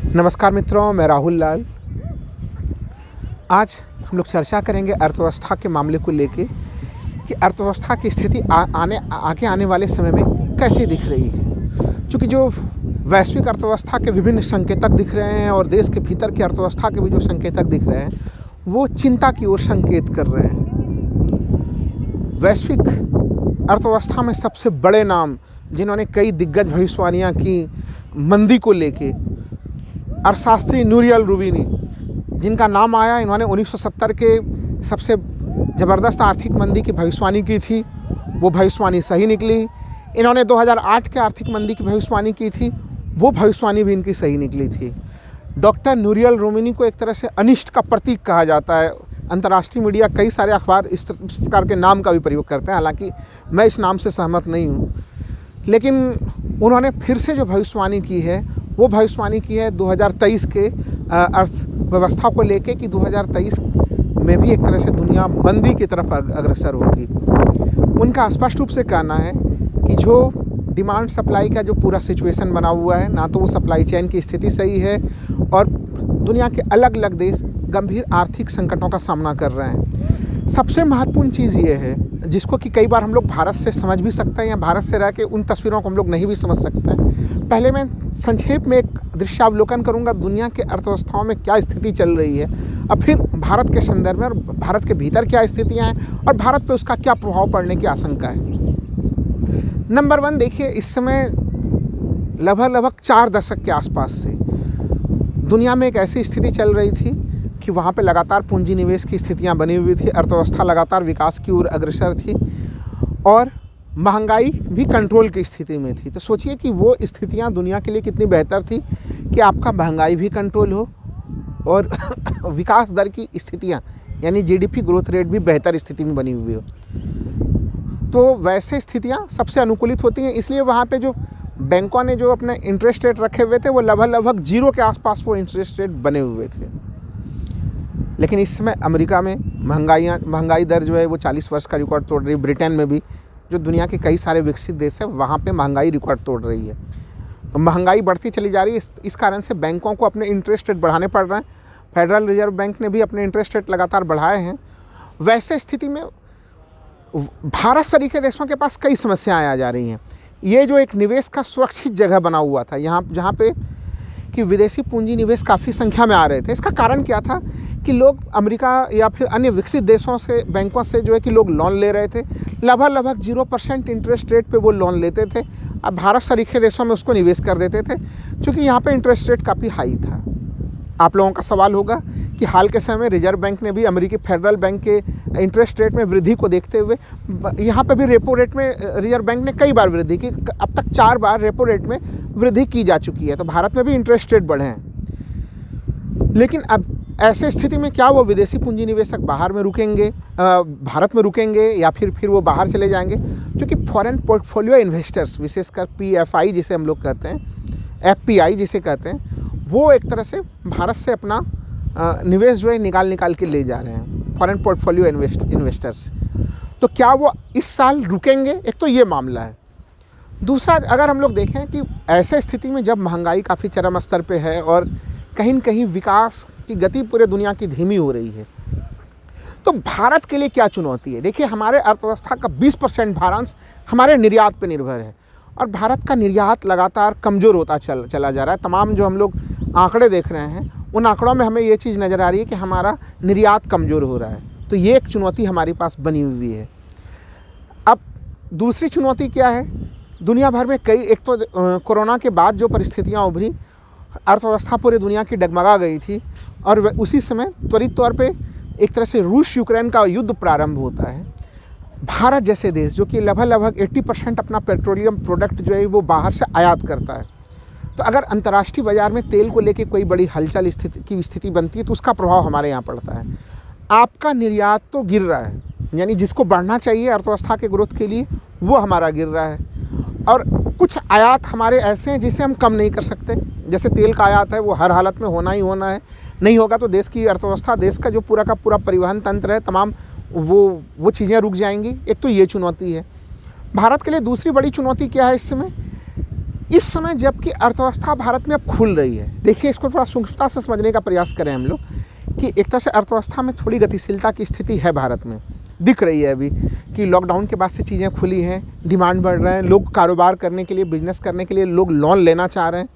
नमस्कार मित्रों, मैं राहुल लाल। आज हम लोग चर्चा करेंगे अर्थव्यवस्था के मामले को लेके कि अर्थव्यवस्था की स्थिति आगे आने वाले समय में कैसी दिख रही है। क्योंकि जो वैश्विक अर्थव्यवस्था के विभिन्न संकेतक दिख रहे हैं और देश के भीतर की अर्थव्यवस्था के भी जो संकेतक दिख रहे हैं वो चिंता की ओर संकेत कर रहे हैं। वैश्विक अर्थव्यवस्था में सबसे बड़े नाम जिन्होंने कई दिग्गज भविष्यवाणियाँ की मंदी को लेके, अर्थशास्त्री नूरियल रूबिनी जिनका नाम आया, इन्होंने 1970 के सबसे ज़बरदस्त आर्थिक मंदी की भविष्यवाणी की थी, वो भविष्यवाणी सही निकली। इन्होंने 2008 के आर्थिक मंदी की भविष्यवाणी की थी, वो भविष्यवाणी भी इनकी सही निकली थी। डॉक्टर नूरियल रूबिनी को एक तरह से अनिष्ट का प्रतीक कहा जाता है। अंतर्राष्ट्रीय मीडिया, कई सारे अखबार इस प्रकार के नाम का भी प्रयोग करते हैं, हालांकि मैं इस नाम से सहमत नहीं हूँ। लेकिन उन्होंने फिर से जो भविष्यवाणी की है वो भविष्यवाणी की है 2023 के अर्थव्यवस्था को लेके कि 2023 में भी एक तरह से दुनिया मंदी की तरफ अग्रसर होगी। उनका स्पष्ट रूप से कहना है कि जो डिमांड सप्लाई का जो पूरा सिचुएशन बना हुआ है, ना तो वो सप्लाई चेन की स्थिति सही है और दुनिया के अलग अलग देश गंभीर आर्थिक संकटों का सामना कर रहे हैं। सबसे महत्वपूर्ण चीज़ ये है, जिसको कि कई बार हम लोग भारत से समझ भी सकते हैं या भारत से रह के उन तस्वीरों को हम लोग नहीं भी समझ सकते हैं। पहले मैं संक्षेप में एक दृश्यावलोकन करूंगा दुनिया के अर्थव्यवस्थाओं में क्या स्थिति चल रही है, और फिर भारत के संदर्भ में और भारत के भीतर क्या स्थितियां हैं और भारत पे उसका क्या प्रभाव पड़ने की आशंका है। नंबर 1 देखिए, इस समय लगभग 4 दशक के आसपास से दुनिया में एक ऐसी स्थिति चल रही थी कि वहाँ पे लगातार पूंजी निवेश की स्थितियाँ बनी हुई थी, अर्थव्यवस्था लगातार विकास की ओर अग्रसर थी और महंगाई भी कंट्रोल की स्थिति में थी। तो सोचिए कि वो स्थितियाँ दुनिया के लिए कितनी बेहतर थी कि आपका महंगाई भी कंट्रोल हो और विकास दर की स्थितियाँ यानी जीडीपी ग्रोथ रेट भी बेहतर स्थिति में बनी हुई हो। तो वैसे स्थितियाँ सबसे अनुकूलित होती हैं, इसलिए वहाँ पे जो बैंकों ने जो अपने इंटरेस्ट रेट रखे हुए थे वो लगभग 0 के आसपास वो इंटरेस्ट रेट बने हुए थे। लेकिन इस समय अमेरिका में महंगाई दर जो है वो 40 वर्ष का रिकॉर्ड तोड़ रही है। ब्रिटेन में भी, जो दुनिया के कई सारे विकसित देश हैं, वहाँ पे महंगाई रिकॉर्ड तोड़ रही है। तो महंगाई बढ़ती चली जा रही है। इस कारण से बैंकों को अपने इंटरेस्ट रेट बढ़ाने पड़ रहे हैं। फेडरल रिजर्व बैंक ने भी अपने इंटरेस्ट रेट लगातार बढ़ाए हैं। वैसे स्थिति में भारत सरीखे देशों के पास कई समस्याएँ आ जा रही हैं। ये जो एक निवेश का सुरक्षित जगह बना हुआ था, जहाँ पे कि विदेशी पूंजी निवेश काफ़ी संख्या में आ रहे थे। इसका कारण क्या था कि लोग अमेरिका या फिर अन्य विकसित देशों से, बैंकों से जो है कि लोग लोन ले रहे थे। लगभग 0% इंटरेस्ट रेट पे वो लोन लेते थे। अब भारत सरीखे देशों में उसको निवेश कर देते थे, क्योंकि यहाँ पे इंटरेस्ट रेट काफ़ी हाई था। आप लोगों का सवाल होगा कि हाल के समय में रिजर्व बैंक ने भी अमेरिकी फेडरल बैंक के इंटरेस्ट रेट में वृद्धि को देखते हुए यहाँ पे भी रेपो रेट में रिजर्व बैंक ने कई बार वृद्धि की। अब तक 4 बार रेपो रेट में वृद्धि की जा चुकी है। तो भारत में भी इंटरेस्ट रेट बढ़े हैं। लेकिन अब ऐसे स्थिति में क्या वो विदेशी पूंजी निवेशक बाहर में रुकेंगे, भारत में रुकेंगे, या फिर वो बाहर चले जाएंगे? क्योंकि फॉरेन पोर्टफोलियो इन्वेस्टर्स, विशेषकर पीएफआई जिसे हम लोग कहते हैं, एफपीआई जिसे कहते हैं, वो एक तरह से भारत से अपना निवेश जो है निकाल के ले जा रहे हैं, फॉरेन पोर्टफोलियो इन्वेस्टर्स। तो क्या वो इस साल रुकेंगे? एक तो ये मामला है। दूसरा, अगर हम लोग देखें कि ऐसे स्थिति में जब महंगाई काफ़ी चरम स्तर पे है और कहीं न कहीं विकास की गति पूरे दुनिया की धीमी हो रही है, तो भारत के लिए क्या चुनौती है? देखिए, हमारे अर्थव्यवस्था का 20% भारांश हमारे निर्यात पर निर्भर है और भारत का निर्यात लगातार कमज़ोर होता चला जा रहा है। तमाम जो हम लोग आंकड़े देख रहे हैं, उन आंकड़ों में हमें ये चीज़ नज़र आ रही है कि हमारा निर्यात कमज़ोर हो रहा है। तो ये एक चुनौती हमारे पास बनी हुई है। अब दूसरी चुनौती क्या है? दुनिया भर में एक तो कोरोना के बाद जो परिस्थितियाँ उभरी, अर्थव्यवस्था पूरी दुनिया की डगमगा गई थी और उसी समय त्वरित तौर पे एक तरह से रूस यूक्रेन का युद्ध प्रारंभ होता है। भारत जैसे देश जो कि लगभग 80% अपना पेट्रोलियम प्रोडक्ट जो है वो बाहर से आयात करता है, तो अगर अंतर्राष्ट्रीय बाज़ार में तेल को लेके कोई बड़ी हलचल स्थिति बनती है तो उसका प्रभाव हमारे यहाँ पड़ता है। आपका निर्यात तो गिर रहा है, यानी जिसको बढ़ना चाहिए अर्थव्यवस्था के ग्रोथ के लिए वो हमारा गिर रहा है, और कुछ आयात हमारे ऐसे हैं जिसे हम कम नहीं कर सकते। जैसे तेल का आयात है, वो हर हालत में होना ही होना है, नहीं होगा तो देश की अर्थव्यवस्था, देश का जो पूरा का पूरा परिवहन तंत्र है, तमाम वो चीज़ें रुक जाएंगी। एक तो ये चुनौती है। भारत के लिए दूसरी बड़ी चुनौती क्या है इस समय? इस समय जबकि अर्थव्यवस्था भारत में अब खुल रही है, देखिए इसको थोड़ा सूक्ष्मता से समझने का प्रयास करें हम लोग कि एक तरह से अर्थव्यवस्था में थोड़ी गतिशीलता की स्थिति है भारत में, दिख रही है अभी कि लॉकडाउन के बाद से चीज़ें खुली हैं, डिमांड बढ़ रहे हैं, लोग कारोबार करने के लिए, बिजनेस करने के लिए लोग लोन लेना चाह रहे हैं।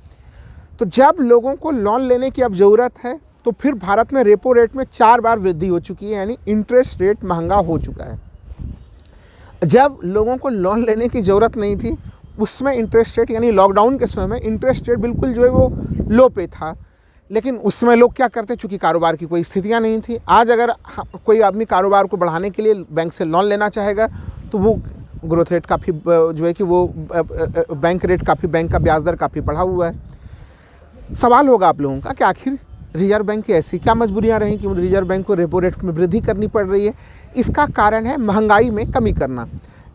तो जब लोगों को लोन लेने की अब ज़रूरत है तो फिर भारत में रेपो रेट में 4 बार वृद्धि हो चुकी है, यानी इंटरेस्ट रेट महंगा हो चुका है। जब लोगों को लोन लेने की ज़रूरत नहीं थी उसमें इंटरेस्ट रेट, यानी लॉकडाउन के समय में इंटरेस्ट रेट बिल्कुल जो है वो लो पे था, लेकिन उस समय लोग क्या करते, चूँकि कारोबार की कोई स्थितियाँ नहीं थी। आज अगर कोई आदमी कारोबार को बढ़ाने के लिए बैंक से लोन लेना चाहेगा तो वो ग्रोथ रेट काफ़ी जो है कि वो बैंक रेट काफ़ी, बैंक का ब्याज दर काफ़ी बढ़ा हुआ है। सवाल होगा आप लोगों का कि आखिर रिजर्व बैंक की ऐसी क्या मजबूरियां रहीं कि रिजर्व बैंक को रेपो रेट में वृद्धि करनी पड़ रही है। इसका कारण है महंगाई में कमी करना।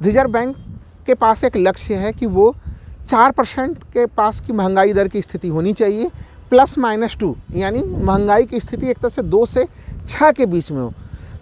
रिजर्व बैंक के पास एक लक्ष्य है कि वो 4% के पास की महंगाई दर की स्थिति होनी चाहिए, ±2, यानी महंगाई की स्थिति एक तरह से 2 से 6 के बीच में हो।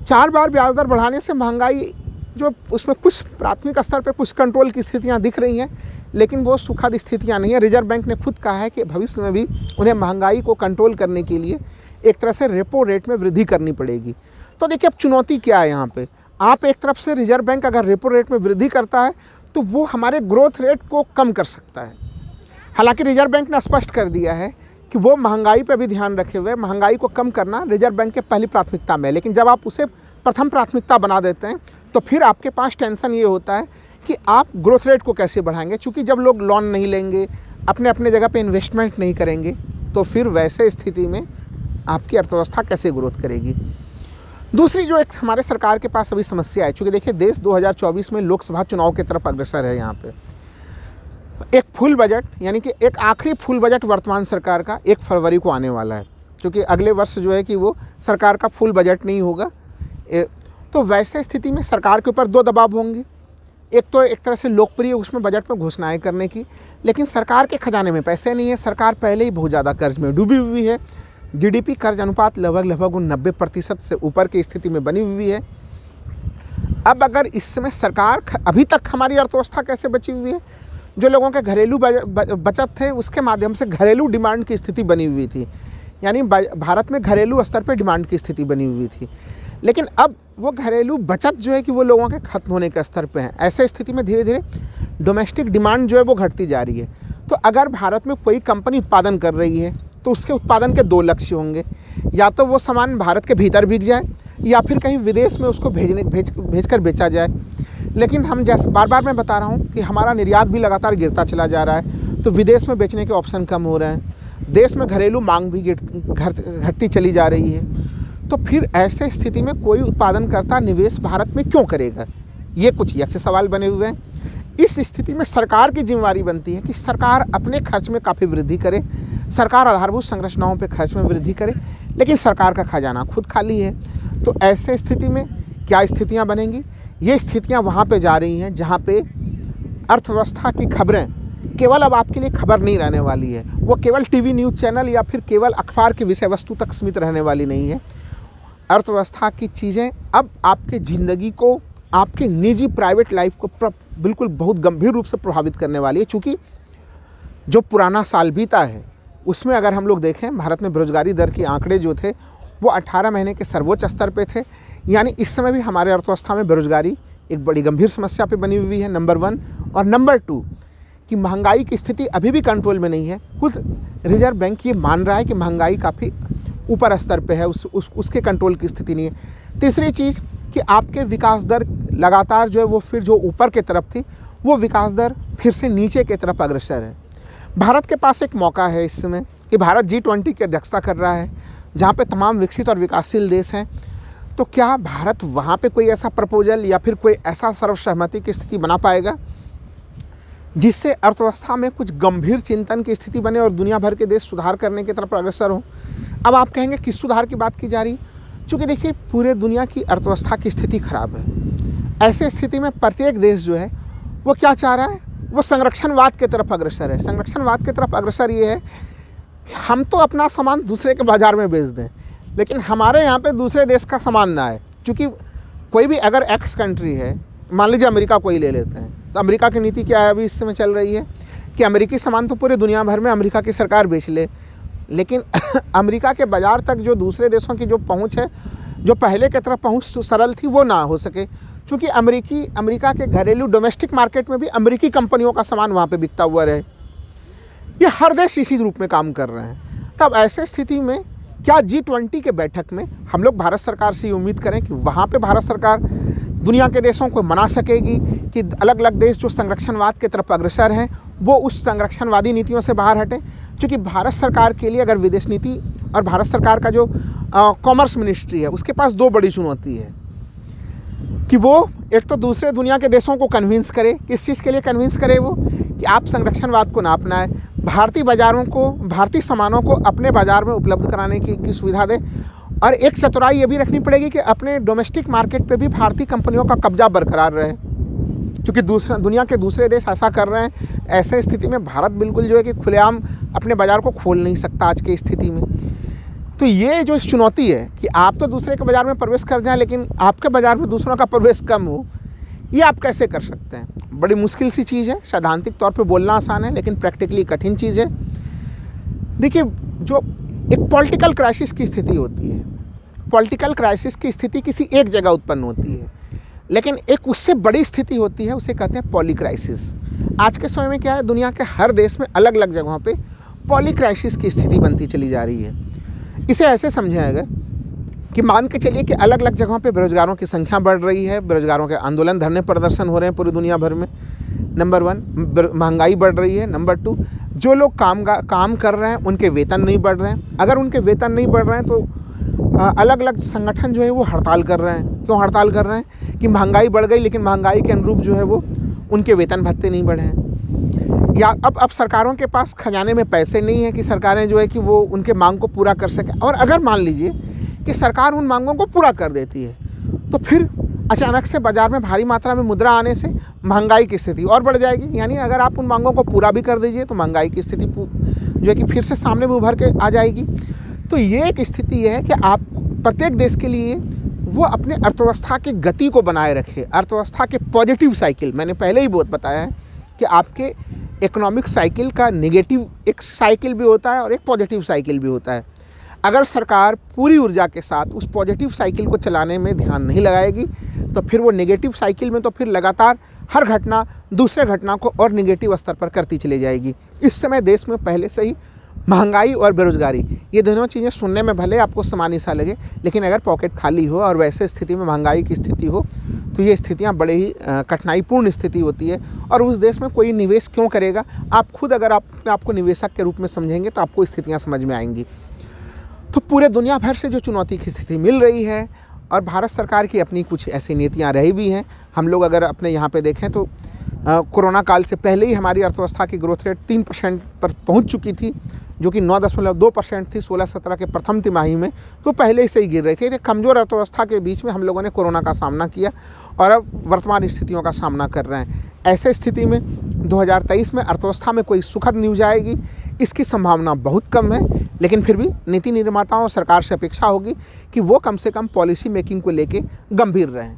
4 बार ब्याज दर बढ़ाने से महंगाई जो उसमें कुछ प्राथमिक स्तर पे कुछ कंट्रोल की स्थितियां दिख रही हैं, लेकिन वो सुखद स्थितियां नहीं है। रिजर्व बैंक ने खुद कहा है कि भविष्य में भी उन्हें महंगाई को कंट्रोल करने के लिए एक तरह से रेपो रेट में वृद्धि करनी पड़ेगी। तो देखिए अब चुनौती क्या है यहाँ पे। आप एक तरफ से रिजर्व बैंक अगर रेपो रेट में वृद्धि करता है तो वो हमारे ग्रोथ रेट को कम कर सकता है। हालांकि रिजर्व बैंक ने स्पष्ट कर दिया है कि वो महंगाई पर भी ध्यान रखे हुए, महंगाई को कम करना रिजर्व बैंक के पहली प्राथमिकता में है। लेकिन जब आप उसे प्रथम प्राथमिकता बना देते हैं तो फिर आपके पास टेंशन ये होता है कि आप ग्रोथ रेट को कैसे बढ़ाएंगे, क्योंकि जब लोग लोन नहीं लेंगे, अपने अपने जगह पे इन्वेस्टमेंट नहीं करेंगे, तो फिर वैसे स्थिति में आपकी अर्थव्यवस्था कैसे ग्रोथ करेगी। दूसरी जो एक हमारे सरकार के पास अभी समस्या है, चूँकि देखिए देश 2024 में लोकसभा चुनाव की तरफ अग्रसर है। यहाँ पे एक फुल बजट, यानी कि एक आखिरी फुल बजट वर्तमान सरकार का 1 फरवरी को आने वाला है, क्योंकि अगले वर्ष जो है कि वो सरकार का फुल बजट नहीं होगा। तो वैसे स्थिति में सरकार के ऊपर 2 दबाव होंगे। एक तो एक तरह से लोकप्रिय उसमें बजट में घोषणाएं करने की, लेकिन सरकार के खजाने में पैसे नहीं है। सरकार पहले ही बहुत ज़्यादा कर्ज में डूबी हुई है। जीडीपी कर्ज अनुपात लगभग 90% से ऊपर की स्थिति में बनी हुई है। अब अगर इस समय सरकार, अभी तक हमारी अर्थव्यवस्था कैसे बची हुई है, जो लोगों के घरेलू बचत थे उसके माध्यम से घरेलू डिमांड की स्थिति बनी हुई थी, यानी भारत में घरेलू स्तर पर डिमांड की स्थिति बनी हुई थी। लेकिन अब वो घरेलू बचत जो है कि वो लोगों के खत्म होने के स्तर पे है। ऐसे स्थिति में धीरे धीरे डोमेस्टिक डिमांड जो है वो घटती जा रही है। तो अगर भारत में कोई कंपनी उत्पादन कर रही है तो उसके उत्पादन के 2 लक्ष्य होंगे, या तो वो सामान भारत के भीतर बिक जाए या फिर कहीं विदेश में उसको भेज कर बेचा जाए। लेकिन हम जैसे बार बार मैं बता रहा हूँ कि हमारा निर्यात भी लगातार गिरता चला जा रहा है, तो विदेश में बेचने के ऑप्शन कम हो रहे हैं, देश में घरेलू मांग भी घटती चली जा रही है। तो फिर ऐसे स्थिति में कोई उत्पादनकर्ता निवेश भारत में क्यों करेगा, ये कुछ यक्ष सवाल बने हुए हैं। इस स्थिति में सरकार की जिम्मेदारी बनती है कि सरकार अपने खर्च में काफ़ी वृद्धि करे, सरकार आधारभूत संरचनाओं पे खर्च में वृद्धि करे, लेकिन सरकार का खजाना खुद खाली है। तो ऐसे स्थिति में क्या स्थितियाँ बनेंगी, ये स्थितियाँ वहाँ पर जा रही हैं जहाँ पे अर्थव्यवस्था की खबरें केवल अब आपके लिए खबर नहीं रहने वाली है, वो केवल टीवी न्यूज़ चैनल या फिर केवल अखबार की विषय वस्तु तक सीमित रहने वाली नहीं है। अर्थव्यवस्था की चीज़ें अब आपके ज़िंदगी को, आपके निजी प्राइवेट लाइफ को बिल्कुल बहुत गंभीर रूप से प्रभावित करने वाली है। क्योंकि जो पुराना साल बीता है उसमें अगर हम लोग देखें, भारत में बेरोजगारी दर के आंकड़े जो थे वो 18 महीने के सर्वोच्च स्तर पे थे। यानी इस समय भी हमारे अर्थव्यवस्था में बेरोजगारी एक बड़ी गंभीर समस्या पे बनी हुई है, नंबर 1। और नंबर 2 कि महंगाई की स्थिति अभी भी कंट्रोल में नहीं है। खुद रिजर्व बैंक ये मान रहा है कि महंगाई काफ़ी ऊपर स्तर पे है, उसके कंट्रोल की स्थिति नहीं है। तीसरी चीज़ कि आपके विकास दर लगातार जो है वो फिर जो ऊपर की तरफ थी वो विकास दर फिर से नीचे की तरफ अग्रसर है। भारत के पास एक मौका है इस समय कि भारत G20 की अध्यक्षता कर रहा है, जहाँ पे तमाम विकसित और विकासशील देश हैं। तो क्या भारत वहाँ पे कोई ऐसा प्रपोजल या फिर कोई ऐसा सर्वसहमति की स्थिति बना पाएगा जिससे अर्थव्यवस्था में कुछ गंभीर चिंतन की स्थिति बने और दुनिया भर के देश सुधार करने की तरफ अग्रसर हों। अब आप कहेंगे किस सुधार की बात की जा रही, चूँकि देखिए पूरे दुनिया की अर्थव्यवस्था की स्थिति खराब है। ऐसे स्थिति में प्रत्येक देश जो है वो क्या चाह रहा है, वो संरक्षणवाद की तरफ अग्रसर है। संरक्षणवाद की तरफ अग्रसर ये है कि हम तो अपना सामान दूसरे के बाज़ार में बेच दें, लेकिन हमारे यहाँ पे दूसरे देश का सामान ना आए। क्योंकि कोई भी अगर एक्स कंट्री है, मान लीजिए अमेरिका को ही ले लेते हैं, तो अमेरिका की नीति क्या है अभी इस समय चल रही है कि अमेरिकी सामान तो पूरे दुनिया भर में अमेरिका की सरकार बेच ले, लेकिन अमेरिका के बाज़ार तक जो दूसरे देशों की जो पहुंच है, जो पहले की तरफ पहुंच सरल थी, वो ना हो सके, क्योंकि अमेरिका के घरेलू डोमेस्टिक मार्केट में भी अमेरिकी कंपनियों का सामान वहाँ पे बिकता हुआ रहे। ये हर देश इसी रूप में काम कर रहे हैं। तब ऐसे स्थिति में क्या G20 के बैठक में हम लोग भारत सरकार से ये उम्मीद करें कि वहाँ पे भारत सरकार दुनिया के देशों को मना सकेगी कि अलग अलग देश जो संरक्षणवाद की तरफ अग्रसर हैं वो उस संरक्षणवादी नीतियों से बाहर हटें? क्योंकि भारत सरकार के लिए अगर विदेश नीति और भारत सरकार का जो कॉमर्स मिनिस्ट्री है उसके पास दो बड़ी चुनौती है कि वो एक तो दूसरे दुनिया के देशों को कन्विंस करे। किस चीज़ के लिए कन्विंस करे? वो कि आप संरक्षणवाद को ना अपनाएं, भारतीय बाज़ारों को, भारतीय सामानों को अपने बाज़ार में उपलब्ध कराने की सुविधा दें, और एक चतुराई ये भी रखनी पड़ेगी कि अपने डोमेस्टिक मार्केट पे भी भारतीय कंपनियों का कब्जा बरकरार रहे, क्योंकि दुनिया के दूसरे देश ऐसा कर रहे हैं। ऐसे स्थिति में भारत बिल्कुल जो है कि खुलेआम अपने बाज़ार को खोल नहीं सकता आज की स्थिति में। तो ये जो चुनौती है कि आप तो दूसरे के बाज़ार में प्रवेश कर जाएं लेकिन आपके बाज़ार में दूसरों का प्रवेश कम हो, ये आप कैसे कर सकते हैं? बड़ी मुश्किल सी चीज़ है। सैद्धांतिक तौर पे बोलना आसान है लेकिन प्रैक्टिकली कठिन चीज़ है। देखिए, जो एक पॉलिटिकल क्राइसिस की स्थिति होती है, पॉलिटिकल क्राइसिस की स्थिति किसी एक जगह उत्पन्न होती है, लेकिन एक उससे बड़ी स्थिति होती है, उसे कहते हैं पॉली क्राइसिस। आज के समय में क्या है, दुनिया के हर देश में अलग अलग जगहों पे पॉली क्राइसिस की स्थिति बनती चली जा रही है। इसे ऐसे समझाएगा कि मान के चलिए कि अलग अलग जगहों पे बेरोजगारों की संख्या बढ़ रही है, बेरोजगारों के आंदोलन, धरने, प्रदर्शन हो रहे हैं पूरी दुनिया भर में। नंबर 1, महंगाई बढ़ रही है। नंबर 2, जो लोग काम कर रहे हैं उनके वेतन नहीं बढ़ रहे हैं। अगर उनके वेतन नहीं बढ़ रहे हैं तो अलग अलग संगठन जो है वो हड़ताल कर रहे हैं। क्यों हड़ताल कर रहे हैं? कि महंगाई बढ़ गई लेकिन महंगाई के अनुरूप जो है वो उनके वेतन भत्ते नहीं बढ़े हैं। या अब सरकारों के पास खजाने में पैसे नहीं है कि सरकारें जो है कि वो उनके मांग को पूरा कर सकें। और अगर मान लीजिए कि सरकार उन मांगों को पूरा कर देती है तो फिर अचानक से बाज़ार में भारी मात्रा में मुद्रा आने से महंगाई की स्थिति और बढ़ जाएगी। यानी अगर आप उन मांगों को पूरा भी कर दीजिए तो महंगाई की स्थिति जो है कि फिर से सामने में उभर के आ जाएगी। तो ये एक स्थिति है कि आप प्रत्येक देश के लिए वो अपने अर्थव्यवस्था की गति को बनाए रखे, अर्थव्यवस्था के पॉजिटिव साइकिल। मैंने पहले ही बहुत बताया है कि आपके इकोनॉमिक साइकिल का नेगेटिव एक साइकिल भी होता है और एक पॉजिटिव साइकिल भी होता है। अगर सरकार पूरी ऊर्जा के साथ उस पॉजिटिव साइकिल को चलाने में ध्यान नहीं लगाएगी तो फिर वो नेगेटिव साइकिल में तो फिर लगातार हर घटना दूसरे घटना को और नेगेटिव स्तर पर करती चली जाएगी। इस समय देश में पहले से ही महंगाई और बेरोजगारी, ये दोनों चीज़ें सुनने में भले आपको सामान्य सा लगे, लेकिन अगर पॉकेट खाली हो और वैसे स्थिति में महंगाई की स्थिति हो तो ये स्थितियाँ बड़े ही कठिनाईपूर्ण स्थिति होती है। और उस देश में कोई निवेश क्यों करेगा? आप खुद अगर आपको निवेशक के रूप में समझेंगे तो आपको स्थितियाँ समझ में आएंगी। तो पूरे दुनिया भर से जो चुनौती की स्थिति मिल रही है और भारत सरकार की अपनी कुछ ऐसी नीतियाँ रही भी हैं। हम लोग अगर अपने यहाँ पे देखें तो कोरोना काल से पहले ही हमारी अर्थव्यवस्था की ग्रोथ रेट 3% पर पहुँच चुकी थी, जो कि 9.2% थी 16-17 के प्रथम तिमाही में, तो पहले से ही गिर रही थी। तो कमज़ोर अर्थव्यवस्था के बीच में हम लोगों ने कोरोना का सामना किया और अब वर्तमान स्थितियों का सामना कर रहे हैं। ऐसे स्थिति में 2023 में अर्थव्यवस्था में कोई सुखद न्यूज़ आएगी, इसकी संभावना बहुत कम है। लेकिन फिर भी नीति निर्माताओं और सरकार से अपेक्षा होगी कि वो कम से कम पॉलिसी मेकिंग को लेके गंभीर रहें।